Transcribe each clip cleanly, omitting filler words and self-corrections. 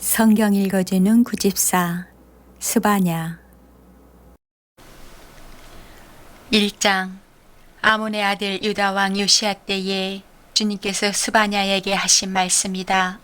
성경 읽어주는 구집사 스바냐 1장. 아몬의 아들 유다 왕 요시야 때에 주님께서 스바냐에게 하신 말씀이다.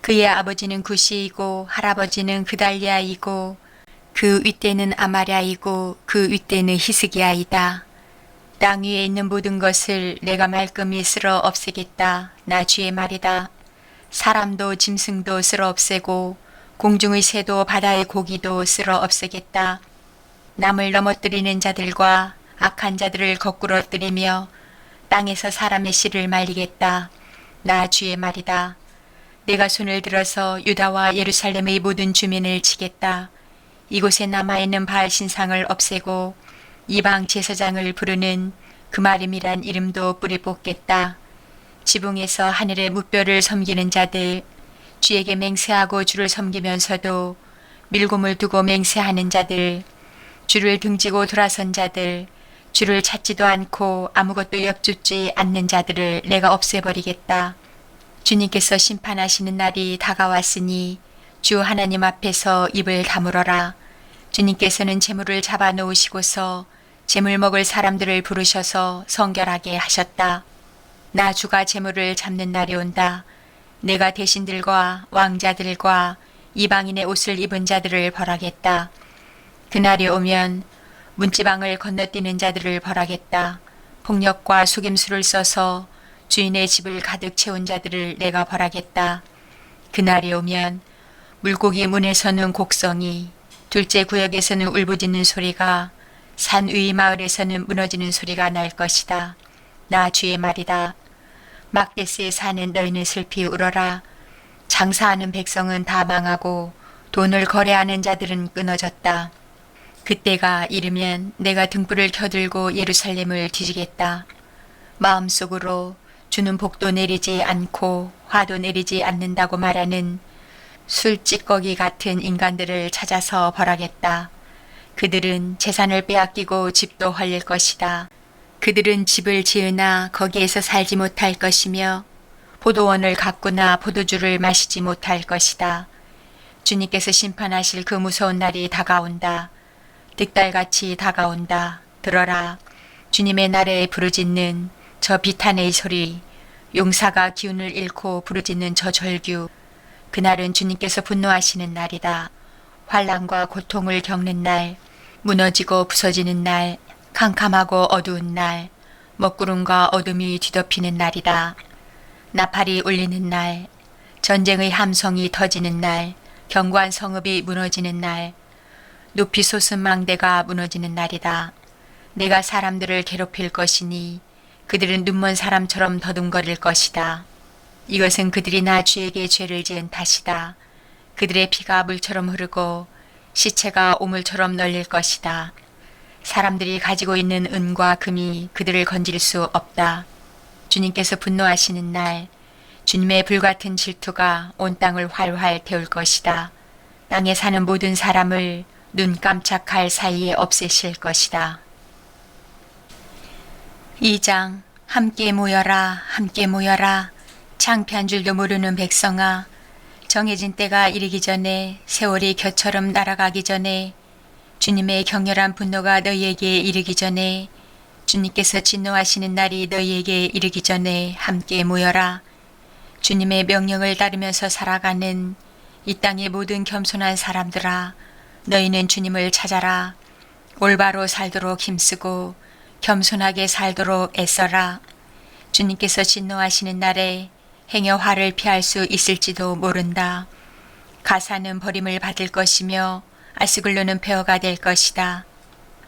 그의 아버지는 구시이고 할아버지는 그달리아이고 그 윗대는 아마랴이고 그 윗대는 히스기야이다. 땅 위에 있는 모든 것을 내가 말끔히 쓸어 없애겠다. 나 주의 말이다. 사람도 짐승도 쓸어 없애고 공중의 새도 바다의 고기도 쓸어 없애겠다. 남을 넘어뜨리는 자들과 악한 자들을 거꾸러뜨리며 땅에서 사람의 씨를 말리겠다. 나 주의 말이다. 내가 손을 들어서 유다와 예루살렘의 모든 주민을 치겠다. 이곳에 남아있는 바알 신상을 없애고 이방 제사장을 부르는 그마림이란 이름도 뿌리 뽑겠다. 지붕에서 하늘의 무뼈를 섬기는 자들, 주에게 맹세하고 주를 섬기면서도 밀곰을 두고 맹세하는 자들, 주를 등지고 돌아선 자들, 주를 찾지도 않고 아무것도 엿줍지 않는 자들을 내가 없애버리겠다. 주님께서 심판하시는 날이 다가왔으니 주 하나님 앞에서 입을 다물어라. 주님께서는 재물을 잡아 놓으시고서 재물 먹을 사람들을 부르셔서 성결하게 하셨다. 나 주가 재물을 잡는 날이 온다. 내가 대신들과 왕자들과 이방인의 옷을 입은 자들을 벌하겠다. 그날이 오면 문지방을 건너뛰는 자들을 벌하겠다. 폭력과 속임수를 써서 주인의 집을 가득 채운 자들을 내가 벌하겠다. 그날이 오면 물고기 문에서는 곡성이, 둘째 구역에서는 울부짖는 소리가, 산 위 마을에서는 무너지는 소리가 날 것이다. 나 주의 말이다. 막데스에 사는 너희는 슬피 울어라. 장사하는 백성은 다 망하고 돈을 거래하는 자들은 끊어졌다. 그때가 이르면 내가 등불을 켜들고 예루살렘을 뒤지겠다. 마음속으로 주는 복도 내리지 않고 화도 내리지 않는다고 말하는 술찌꺼기 같은 인간들을 찾아서 벌하겠다. 그들은 재산을 빼앗기고 집도 헐릴 것이다. 그들은 집을 지으나 거기에서 살지 못할 것이며 포도원을 가꾸나 포도주를 마시지 못할 것이다. 주님께서 심판하실 그 무서운 날이 다가온다. 득달같이 다가온다. 들어라. 주님의 날에 부르짖는 저 비탄의 소리, 용사가 기운을 잃고 부르짖는 저 절규. 그날은 주님께서 분노하시는 날이다. 환난과 고통을 겪는 날, 무너지고 부서지는 날, 캄캄하고 어두운 날, 먹구름과 어둠이 뒤덮이는 날이다. 나팔이 울리는 날, 전쟁의 함성이 터지는 날, 견고한 성읍이 무너지는 날, 높이 솟은 망대가 무너지는 날이다. 내가 사람들을 괴롭힐 것이니 그들은 눈먼 사람처럼 더듬거릴 것이다. 이것은 그들이 나 주에게 죄를 지은 탓이다. 그들의 피가 물처럼 흐르고 시체가 오물처럼 널릴 것이다. 사람들이 가지고 있는 은과 금이 그들을 건질 수 없다. 주님께서 분노하시는 날, 주님의 불같은 질투가 온 땅을 활활 태울 것이다. 땅에 사는 모든 사람을 눈 깜짝할 사이에 없애실 것이다. 2장. 함께 모여라, 함께 모여라. 창피한 줄도 모르는 백성아, 정해진 때가 이르기 전에, 세월이 겨처럼 날아가기 전에, 주님의 격렬한 분노가 너희에게 이르기 전에, 주님께서 진노하시는 날이 너희에게 이르기 전에 함께 모여라. 주님의 명령을 따르면서 살아가는 이 땅의 모든 겸손한 사람들아, 너희는 주님을 찾아라. 올바로 살도록 힘쓰고 겸손하게 살도록 애써라. 주님께서 진노하시는 날에 행여 화를 피할 수 있을지도 모른다. 가사는 버림을 받을 것이며 아스글론은 폐허가 될 것이다.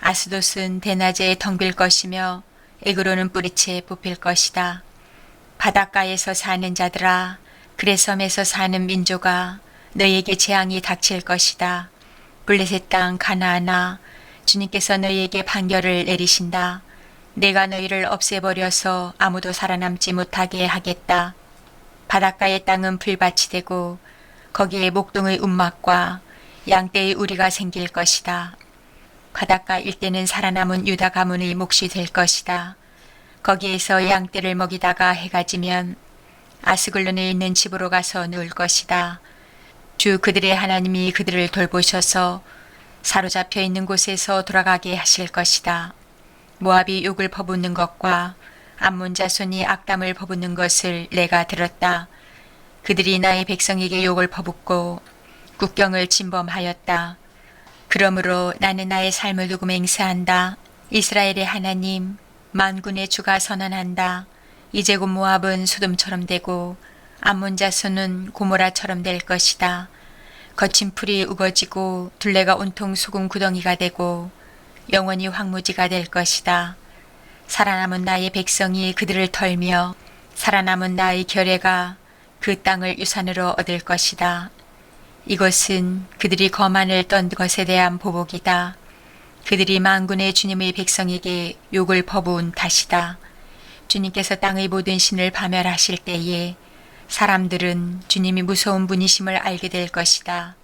아스돗은 대낮에 텅빌 것이며 에그로는 뿌리채 뽑힐 것이다. 바닷가에서 사는 자들아, 그레섬에서 사는 민족아, 너희에게 재앙이 닥칠 것이다. 블레셋 땅 가나안아, 주님께서 너희에게 판결을 내리신다. 내가 너희를 없애버려서 아무도 살아남지 못하게 하겠다. 바닷가의 땅은 풀밭이 되고 거기에 목동의 움막과 양떼의 우리가 생길 것이다. 바닷가 일대는 살아남은 유다 가문의 몫이 될 것이다. 거기에서 양떼를 먹이다가 해가 지면 아스글론에 있는 집으로 가서 누울 것이다. 주 그들의 하나님이 그들을 돌보셔서 사로잡혀 있는 곳에서 돌아가게 하실 것이다. 모압이 욕을 퍼붓는 것과 암몬 자손이 악담을 퍼붓는 것을 내가 들었다. 그들이 나의 백성에게 욕을 퍼붓고 국경을 침범하였다. 그러므로 나는 나의 삶을 두고 맹세한다. 이스라엘의 하나님 만군의 주가 선언한다. 이제 곧 모압은 소돔처럼 되고 암몬 자손은 고모라처럼 될 것이다. 거친 풀이 우거지고 둘레가 온통 소금 구덩이가 되고 영원히 황무지가 될 것이다. 살아남은 나의 백성이 그들을 털며 살아남은 나의 결례가 그 땅을 유산으로 얻을 것이다. 이것은 그들이 거만을 떤 것에 대한 보복이다. 그들이 만군의 주님의 백성에게 욕을 퍼부은 탓이다. 주님께서 땅의 모든 신을 파멸하실 때에 사람들은 주님이 무서운 분이심을 알게 될 것이다.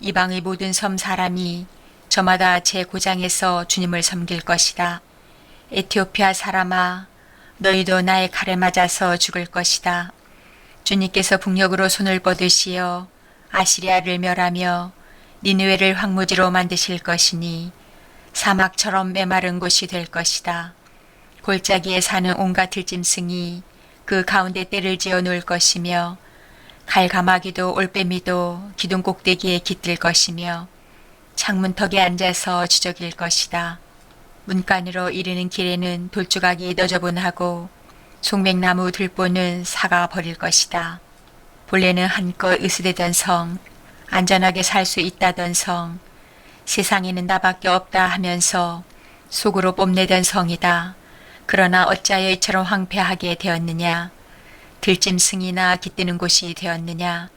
이방의 모든 섬 사람이 저마다 제 고장에서 주님을 섬길 것이다. 에티오피아 사람아, 너희도 나의 칼에 맞아서 죽을 것이다. 주님께서 북녘으로 손을 뻗으시어 아시리아를 멸하며 니느웨를 황무지로 만드실 것이니 사막처럼 메마른 곳이 될 것이다. 골짜기에 사는 온갖 들짐승이 그 가운데 떼를 지어 놓을 것이며 갈가마귀도 올빼미도 기둥 꼭대기에 깃들 것이며 창문턱에 앉아서 주저길 것이다. 문간으로 이르는 길에는 돌조각이 너저분하고 송맥나무 들보는 사가 버릴 것이다. 본래는 한껏 으스대던 성, 안전하게 살 수 있다던 성, 세상에는 나밖에 없다 하면서 속으로 뽐내던 성이다. 그러나 어찌하여 이처럼 황폐하게 되었느냐. 들짐승이나 깃드는 곳이 되었느냐.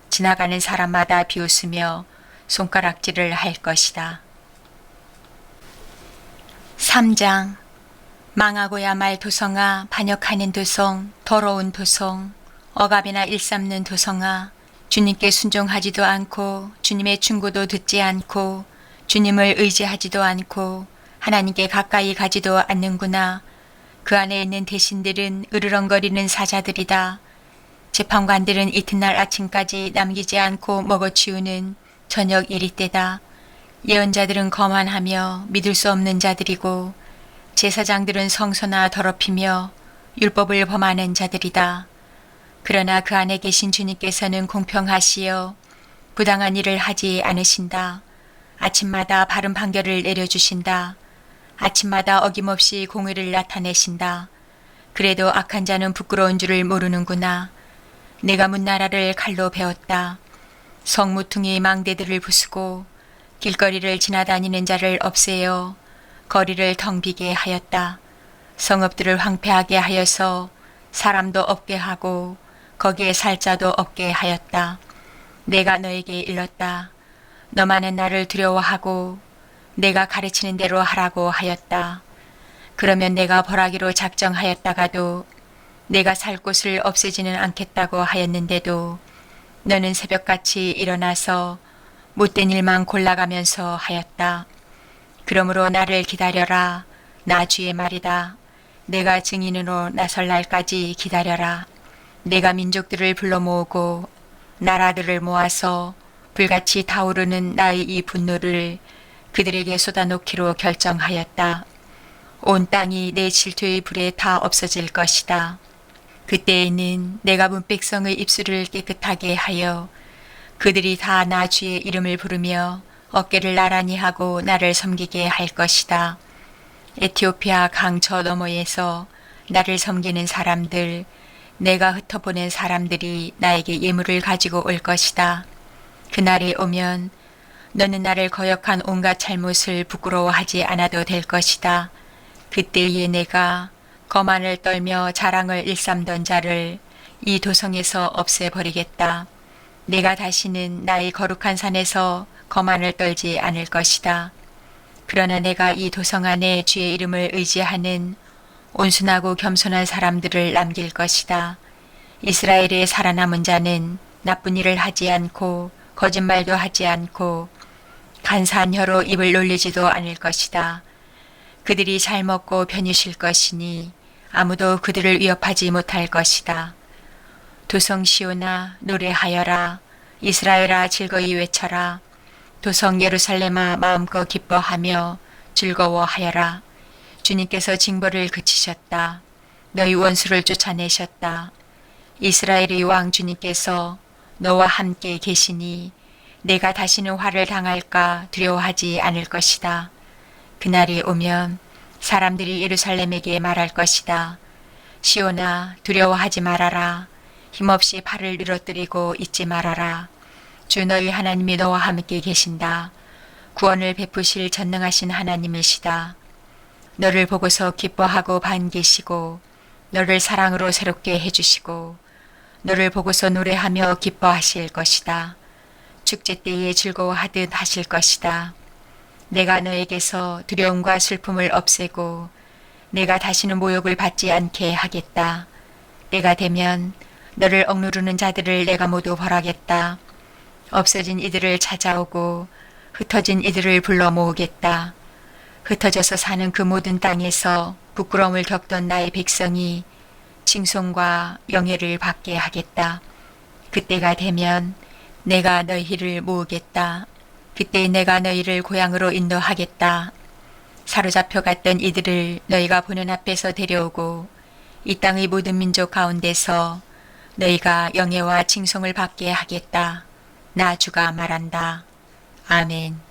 지나가는 사람마다 비웃으며 손가락질을 할 것이다. 3장. 망하고야 말 도성아, 반역하는 도성, 더러운 도성, 억압이나 일삼는 도성아, 주님께 순종하지도 않고 주님의 충고도 듣지 않고 주님을 의지하지도 않고 하나님께 가까이 가지도 않는구나. 그 안에 있는 대신들은 으르렁거리는 사자들이다. 재판관들은 이튿날 아침까지 남기지 않고 먹어치우는 저녁 이리때다. 예언자들은 거만하며 믿을 수 없는 자들이고 제사장들은 성소나 더럽히며 율법을 범하는 자들이다. 그러나 그 안에 계신 주님께서는 공평하시어 부당한 일을 하지 않으신다. 아침마다 바른 판결을 내려주신다. 아침마다 어김없이 공의를 나타내신다. 그래도 악한 자는 부끄러운 줄을 모르는구나. 내가 문나라를 칼로 베었다. 성무퉁이 망대들을 부수고 길거리를 지나다니는 자를 없애어 거리를 텅 비게 하였다. 성읍들을 황폐하게 하여서 사람도 없게 하고 거기에 살 자도 없게 하였다. 내가 너에게 일렀다. 너만은 나를 두려워하고 내가 가르치는 대로 하라고 하였다. 그러면 내가 벌하기로 작정하였다가도 내가 살 곳을 없애지는 않겠다고 하였는데도 너는 새벽같이 일어나서 못된 일만 골라가면서 하였다. 그러므로 나를 기다려라. 나 주의 말이다. 내가 증인으로 나설 날까지 기다려라. 내가 민족들을 불러 모으고 나라들을 모아서 불같이 타오르는 나의 이 분노를 그들에게 쏟아놓기로 결정하였다. 온 땅이 내 질투의 불에 다 없어질 것이다. 그때에는 내가 문백성의 입술을 깨끗하게 하여 그들이 다 나 주의 이름을 부르며 어깨를 나란히 하고 나를 섬기게 할 것이다. 에티오피아 강 저 너머에서 나를 섬기는 사람들, 내가 흩어보낸 사람들이 나에게 예물을 가지고 올 것이다. 그날이 오면 너는 나를 거역한 온갖 잘못을 부끄러워하지 않아도 될 것이다. 그때에 내가 거만을 떨며 자랑을 일삼던 자를 이 도성에서 없애버리겠다. 내가 다시는 나의 거룩한 산에서 거만을 떨지 않을 것이다. 그러나 내가 이 도성 안에 주의 이름을 의지하는 온순하고 겸손한 사람들을 남길 것이다. 이스라엘의 살아남은 자는 나쁜 일을 하지 않고 거짓말도 하지 않고 간사한 혀로 입을 놀리지도 않을 것이다. 그들이 잘 먹고 편히 쉴 것이니 아무도 그들을 위협하지 못할 것이다. 도성 시온아 노래하여라. 이스라엘아 즐거이 외쳐라. 도성 예루살렘아 마음껏 기뻐하며 즐거워하여라. 주님께서 징벌을 그치셨다. 너희 원수를 쫓아내셨다. 이스라엘의 왕 주님께서 너와 함께 계시니 내가 다시는 화를 당할까 두려워하지 않을 것이다. 그날이 오면 사람들이 예루살렘에게 말할 것이다. 시온아 두려워하지 말아라. 힘없이 팔을 늘어뜨리고 있지 말아라. 주 너희 하나님이 너와 함께 계신다. 구원을 베푸실 전능하신 하나님이시다. 너를 보고서 기뻐하고 반기시고 너를 사랑으로 새롭게 해주시고 너를 보고서 노래하며 기뻐하실 것이다. 축제 때에 즐거워하듯 하실 것이다. 내가 너에게서 두려움과 슬픔을 없애고 내가 다시는 모욕을 받지 않게 하겠다. 때가 되면 너를 억누르는 자들을 내가 모두 벌하겠다. 없어진 이들을 찾아오고 흩어진 이들을 불러 모으겠다. 흩어져서 사는 그 모든 땅에서 부끄러움을 겪던 나의 백성이 칭송과 영예를 받게 하겠다. 그때가 되면 내가 너희를 모으겠다. 그때 내가 너희를 고향으로 인도하겠다. 사로잡혀 갔던 이들을 너희가 보는 앞에서 데려오고 이 땅의 모든 민족 가운데서 너희가 영예와 칭송을 받게 하겠다. 나 주가 말한다. 아멘.